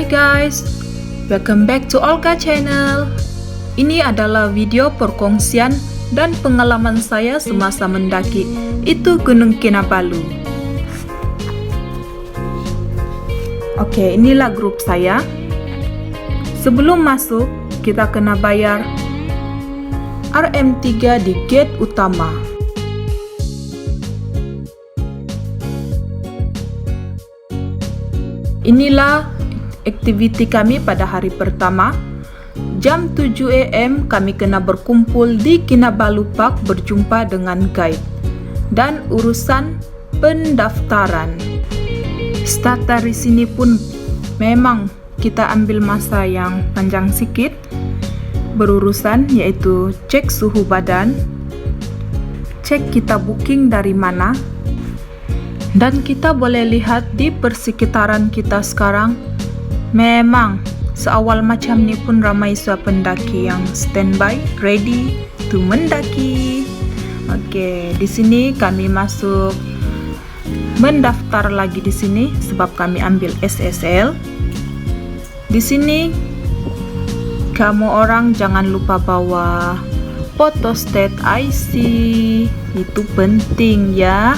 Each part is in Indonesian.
Hai guys, welcome back to Olga Channel. Ini adalah video perkongsian dan pengalaman saya semasa mendaki itu Gunung Kinabalu. Oke, inilah grup saya. Sebelum masuk, kita kena bayar RM3 di gate utama. Inilah aktiviti kami pada hari pertama. Jam 7 AM kami kena berkumpul di Kinabalu Park berjumpa dengan guide dan urusan pendaftaran. Start dari sini pun memang kita ambil masa yang panjang sedikit berurusan, yaitu cek suhu badan, cek kita booking dari mana, dan kita boleh lihat di persekitaran kita sekarang memang seawal macam ni pun ramai pendaki yang standby ready to mendaki. Oke, di sini kami masuk mendaftar lagi di sini sebab kami ambil SSL. Di sini kamu orang jangan lupa bawa photostat IC, itu penting ya.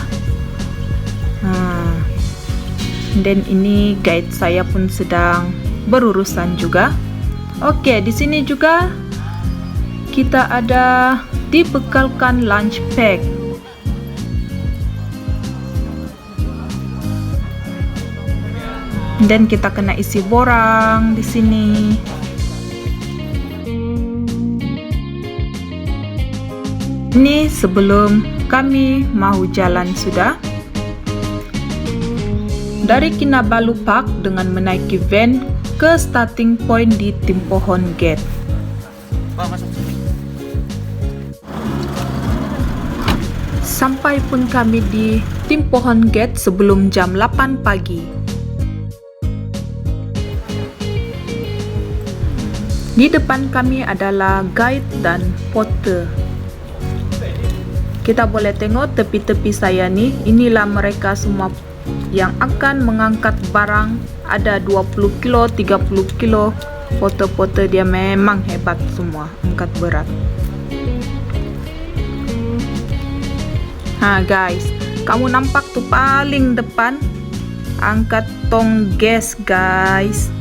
Dan ini guide saya pun sedang berurusan juga. Oke, di sini juga kita ada dibekalkan lunch pack. Dan kita kena isi borang di sini. Ini sebelum kami mau jalan sudah. Dari Kinabalu Park dengan menaiki van ke starting point di Timpohon Gate. Sampai pun kami di Timpohon Gate sebelum jam 8 pagi. Di depan kami adalah guide dan porter. Kita boleh tengok tepi-tepi saya nih, inilah mereka semua yang akan mengangkat barang. Ada 20 kilo, 30 kilo. Foto-foto dia memang hebat semua, angkat berat. Guys, kamu nampak tuh paling depan, angkat tong gas guys.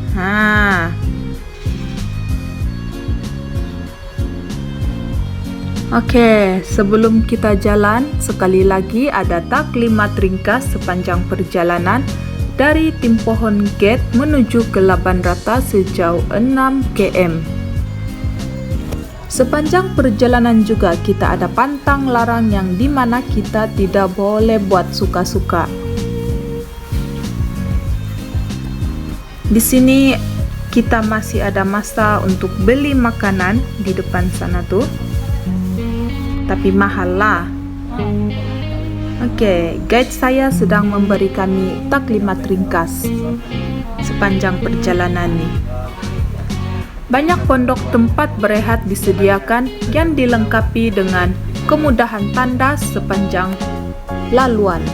Oke, sebelum kita jalan, sekali lagi ada taklimat ringkas sepanjang perjalanan dari Timpohon Gate menuju ke Laban Rata sejauh 6 km. Sepanjang perjalanan juga kita ada pantang larang yang dimana kita tidak boleh buat suka-suka. Di sini kita masih ada masa untuk beli makanan di depan sana tuh. Tapi mahal lah. Oke, guide saya sedang memberi kami taklimat ringkas sepanjang perjalanan nih. Banyak pondok tempat berehat disediakan yang dilengkapi dengan kemudahan tandas sepanjang laluan.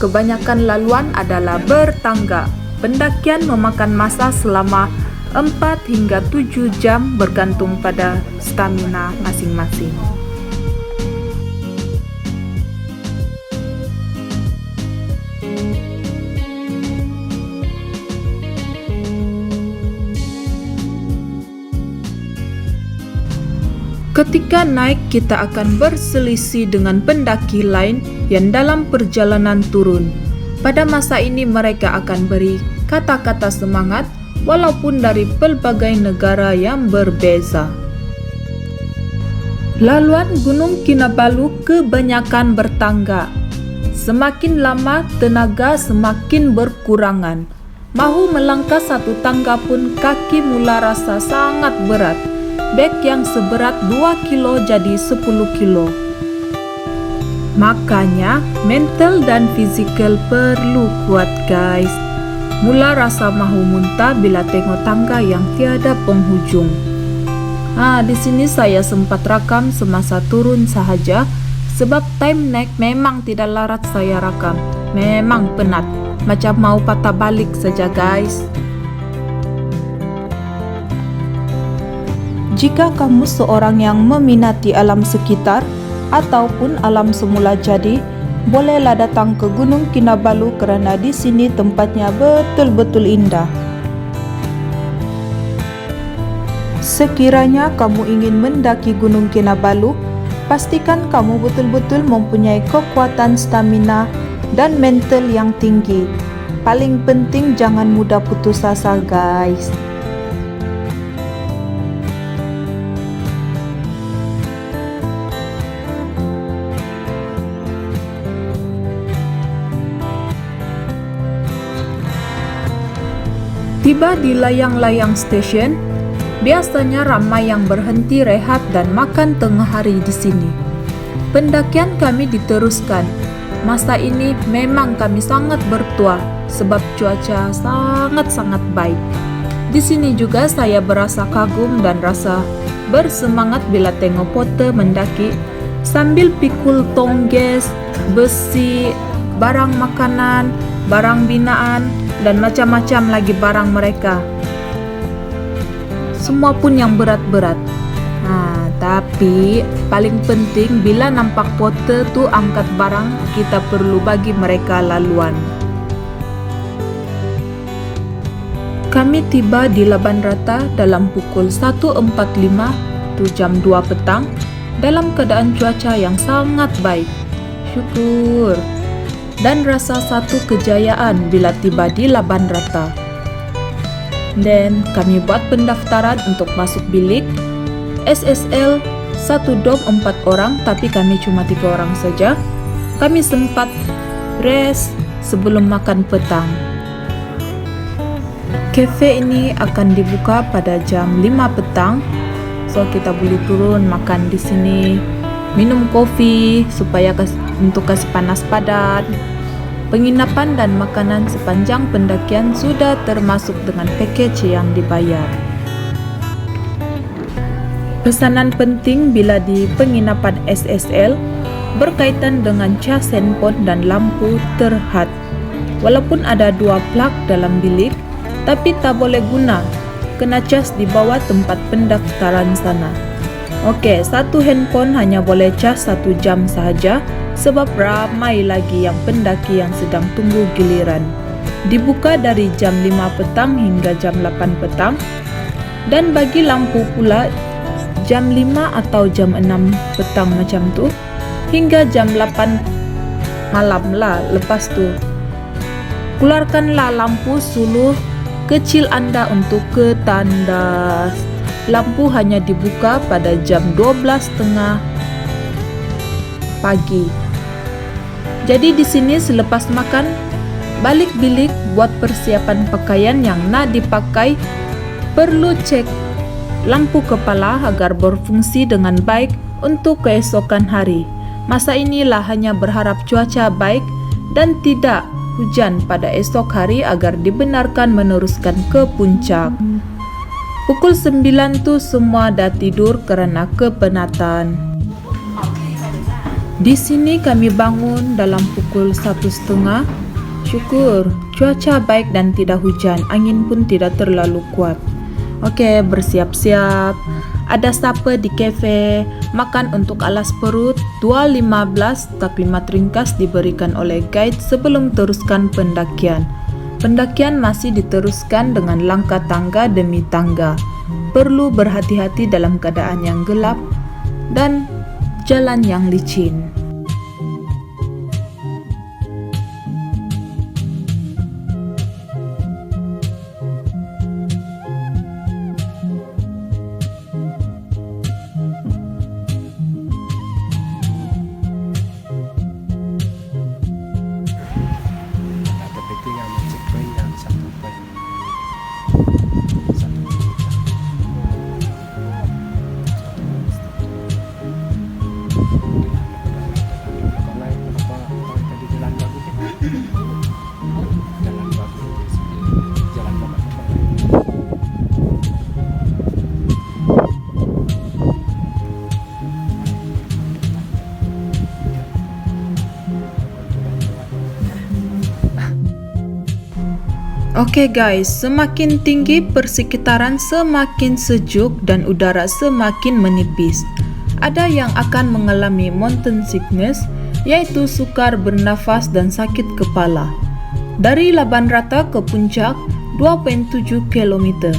Kebanyakan laluan adalah bertangga. Pendakian memakan masa selama 4 hingga 7 jam bergantung pada stamina masing-masing. Ketika naik, kita akan berselisih dengan pendaki lain yang dalam perjalanan turun. Pada masa ini mereka akan beri kata-kata semangat walaupun dari pelbagai negara yang berbeza. Laluan Gunung Kinabalu kebanyakan bertangga. Semakin lama tenaga semakin berkurangan. Mahu melangkah satu tangga pun kaki mula rasa sangat berat. Beg yang seberat 2 kilo jadi 10 kilo. Makanya mental dan fisikal perlu kuat guys. Mula rasa mahu muntah bila tengok tangga yang tiada penghujung. Di sini saya sempat rakam semasa turun sahaja sebab time naik memang tidak larat saya rakam. Memang penat, macam mau patah balik saja guys. Jika kamu seorang yang meminati alam sekitar ataupun alam semula jadi, bolehlah datang ke Gunung Kinabalu kerana di sini tempatnya betul-betul indah. Sekiranya kamu ingin mendaki Gunung Kinabalu, pastikan kamu betul-betul mempunyai kekuatan stamina dan mental yang tinggi. Paling penting jangan mudah putus asa, guys. Tiba di layang-layang stesen, biasanya ramai yang berhenti rehat dan makan tengah hari di sini. Pendakian kami diteruskan. Masa ini memang kami sangat bertuah sebab cuaca sangat-sangat baik. Di sini juga saya berasa kagum dan rasa bersemangat bila tengok porter mendaki sambil pikul tongges, besi, barang makanan, barang binaan, dan macam-macam lagi barang mereka. Semua pun yang berat-berat. Tapi paling penting bila nampak porter tu angkat barang, kita perlu bagi mereka laluan. Kami tiba di Laban Rata dalam pukul 1.45 tu jam 2 petang dalam keadaan cuaca yang sangat baik. Syukur. Dan rasa satu kejayaan bila tiba di Laban Rata. Dan kami buat pendaftaran untuk masuk bilik SSL 1 dom 4 orang, tapi kami cuma 3 orang saja. Kami sempat rest sebelum makan petang. Cafe ini akan dibuka pada jam 5 petang. So kita boleh turun makan di sini, minum kopi supaya untuk kasih panas badan. Penginapan dan makanan sepanjang pendakian sudah termasuk dengan package yang dibayar. Pesanan penting bila di penginapan SSL berkaitan dengan cas handphone dan lampu terhad. Walaupun ada 2 plug dalam bilik, tapi tak boleh guna. Kena cas di bawah tempat pendaftaran sana. Okey, satu handphone hanya boleh cas 1 jam sahaja sebab ramai lagi yang pendaki yang sedang tunggu giliran. Dibuka dari jam 5 petang hingga jam 8 petang, dan bagi lampu pula jam 5 atau jam 6 petang macam tu hingga jam 8 malam lah. Lepas tu keluarkanlah lampu suluh kecil anda untuk ke tandas. Lampu hanya dibuka pada jam 12.30 pagi. Jadi di sini selepas makan, balik bilik buat persiapan pakaian yang nak dipakai. Perlu cek lampu kepala agar berfungsi dengan baik untuk keesokan hari. Masa inilah hanya berharap cuaca baik dan tidak hujan pada esok hari agar dibenarkan meneruskan ke puncak. Pukul 9 tu semua dah tidur kerana kepenatan. Di sini kami bangun dalam pukul 1.30. Syukur, cuaca baik dan tidak hujan, angin pun tidak terlalu kuat. Okey, bersiap-siap. Ada supper di kafe, makan untuk alas perut, 2.15 tak 5 ringkas diberikan oleh guide sebelum teruskan pendakian. Pendakian masih diteruskan dengan langkah tangga demi tangga. Perlu berhati-hati dalam keadaan yang gelap dan jalan yang licin. Oke guys, semakin tinggi persekitaran semakin sejuk dan udara semakin menipis. Ada yang akan mengalami mountain sickness, yaitu sukar bernafas dan sakit kepala. Dari Laban Rata ke puncak 2,7 km.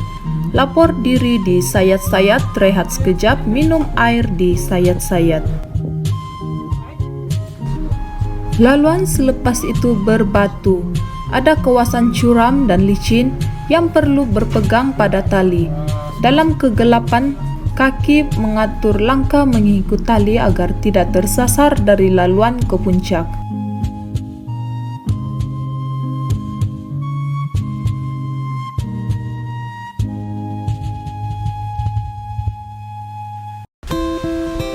Lapor diri di sayat-sayat, rehat sekejap, minum air di sayat-sayat. Laluan selepas itu berbatu. Ada kawasan curam dan licin yang perlu berpegang pada tali. Dalam kegelapan, kaki mengatur langkah mengikut tali agar tidak tersasar dari laluan ke puncak.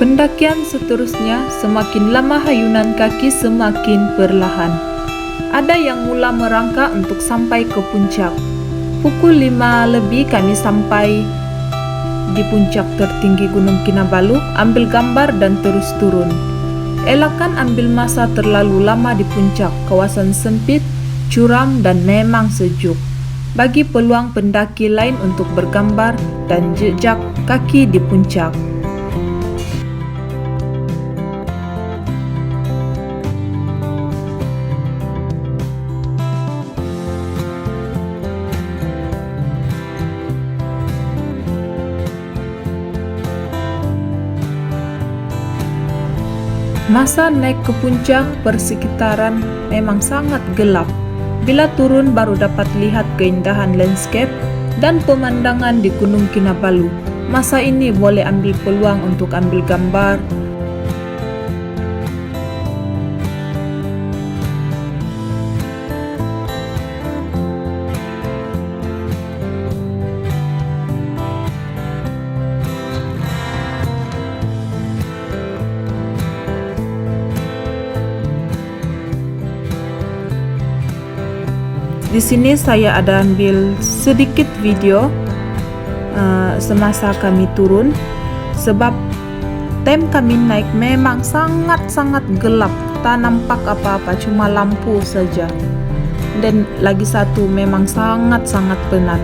Pendakian seterusnya, semakin lama hayunan kaki semakin perlahan. Ada yang mula merangkak untuk sampai ke puncak. Pukul 5 lebih kami sampai di puncak tertinggi Gunung Kinabalu, ambil gambar dan terus turun. Elakkan ambil masa terlalu lama di puncak, kawasan sempit, curam dan memang sejuk. Bagi peluang pendaki lain untuk bergambar dan jejak kaki di puncak. Masa naik ke puncak persekitaran memang sangat gelap. Bila turun baru dapat lihat keindahan landscape dan pemandangan di Gunung Kinabalu. Masa ini boleh ambil peluang untuk ambil gambar. Di sini saya ada ambil sedikit video semasa kami turun, sebab time kami naik memang sangat-sangat gelap, tak nampak apa-apa, cuma lampu saja. Dan lagi satu memang sangat-sangat penat.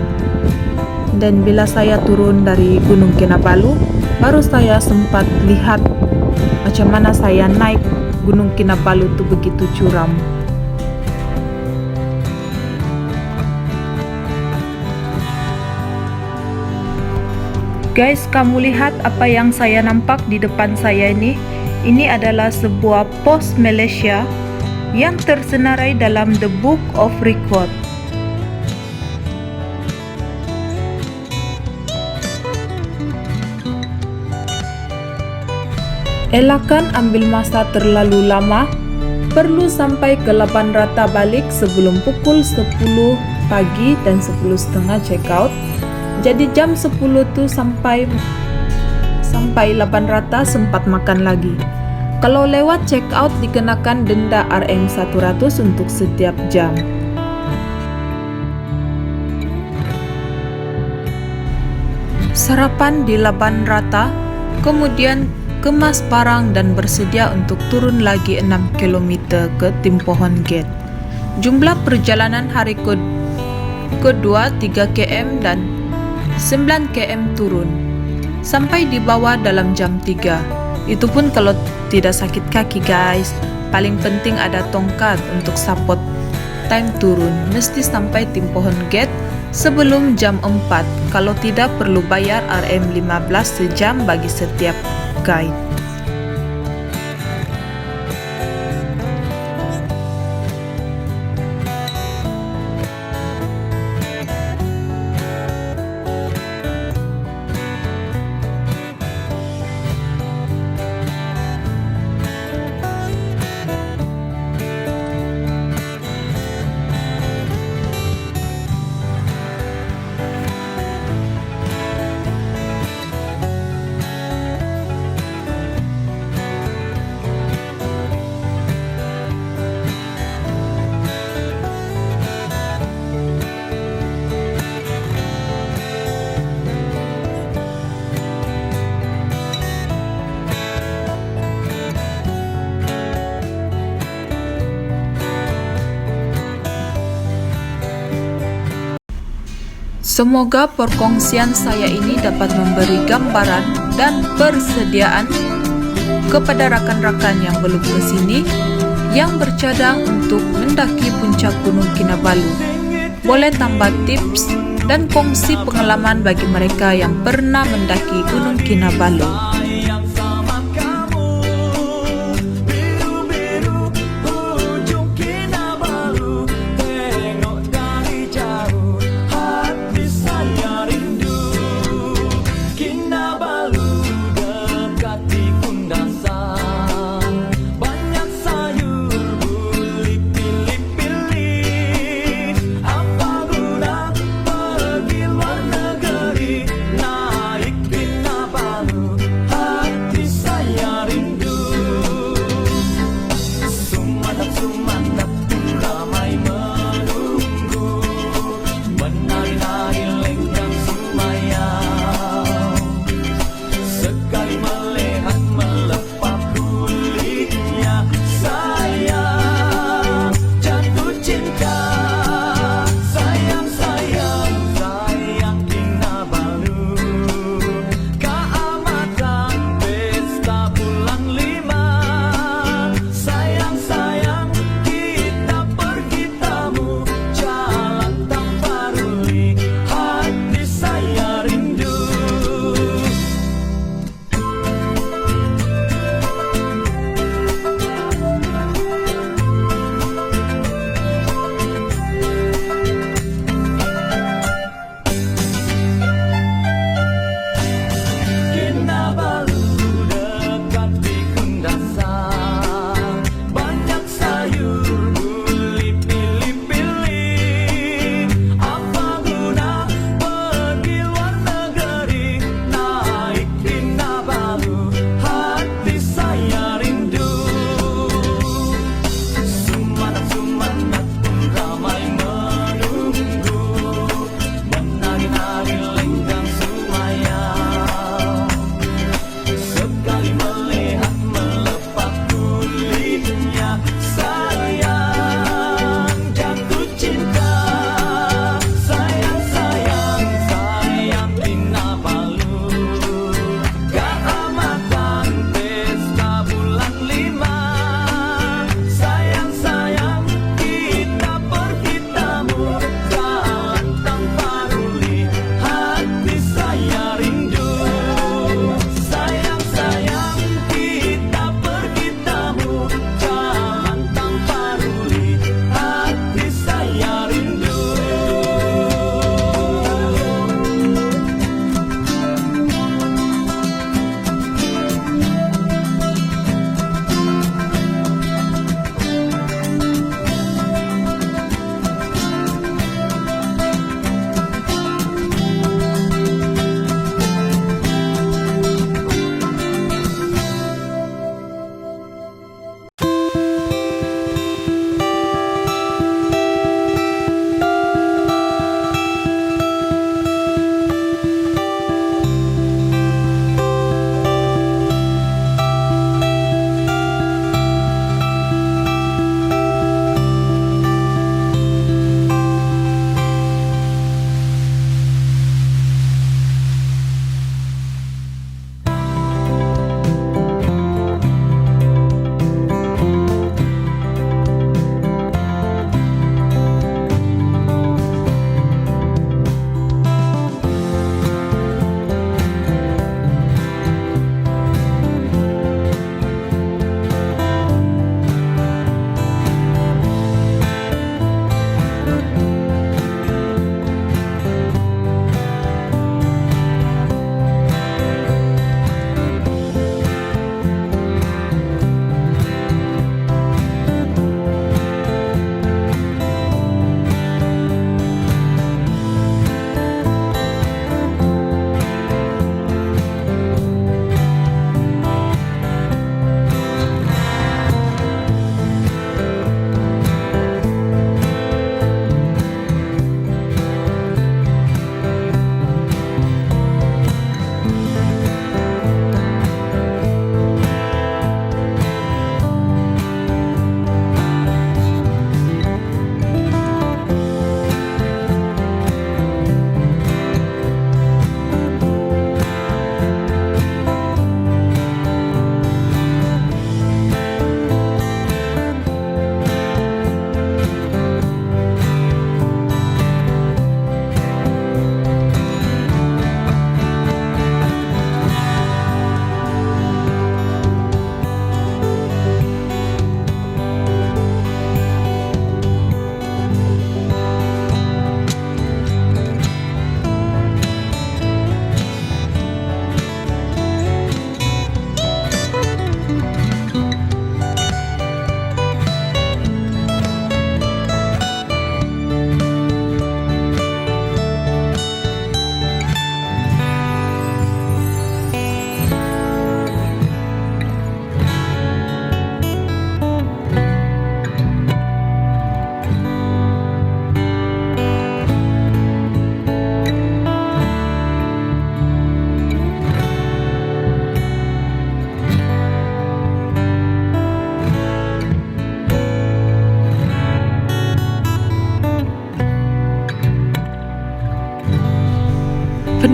Dan bila saya turun dari Gunung Kinabalu, baru saya sempat lihat macam mana saya naik Gunung Kinabalu itu begitu curam. Guys, kamu lihat apa yang saya nampak di depan saya ini? Ini adalah sebuah pos Malaysia yang tersenarai dalam The Book of Record. Elakkan ambil masa terlalu lama. Perlu sampai ke Laban Rata balik sebelum pukul 10 pagi dan 10.30 check out. Jadi jam 10 tu sampai Laban Rata sempat makan lagi. Kalau lewat check out dikenakan denda RM100 untuk setiap jam. Sarapan di Laban Rata, kemudian kemas barang dan bersedia untuk turun lagi 6 km ke Timpohon Gate. Jumlah perjalanan hari kedua 3 km dan 9 km turun. Sampai di bawah dalam jam 3. Itu pun kalau tidak sakit kaki guys. Paling penting ada tongkat untuk support time turun. Mesti sampai Timpohon Gate sebelum jam 4. Kalau tidak perlu bayar RM15 sejam bagi setiap guide. Semoga perkongsian saya ini dapat memberi gambaran dan persediaan kepada rakan-rakan yang belum ke sini yang bercadang untuk mendaki puncak Gunung Kinabalu. Boleh tambah tips dan kongsi pengalaman bagi mereka yang pernah mendaki Gunung Kinabalu.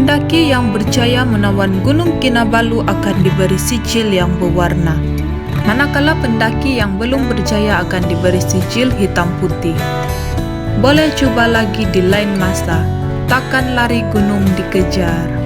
Pendaki yang berjaya menawan Gunung Kinabalu akan diberi sijil yang berwarna, manakala pendaki yang belum berjaya akan diberi sijil hitam putih. Boleh coba lagi di lain masa, takkan lari gunung dikejar.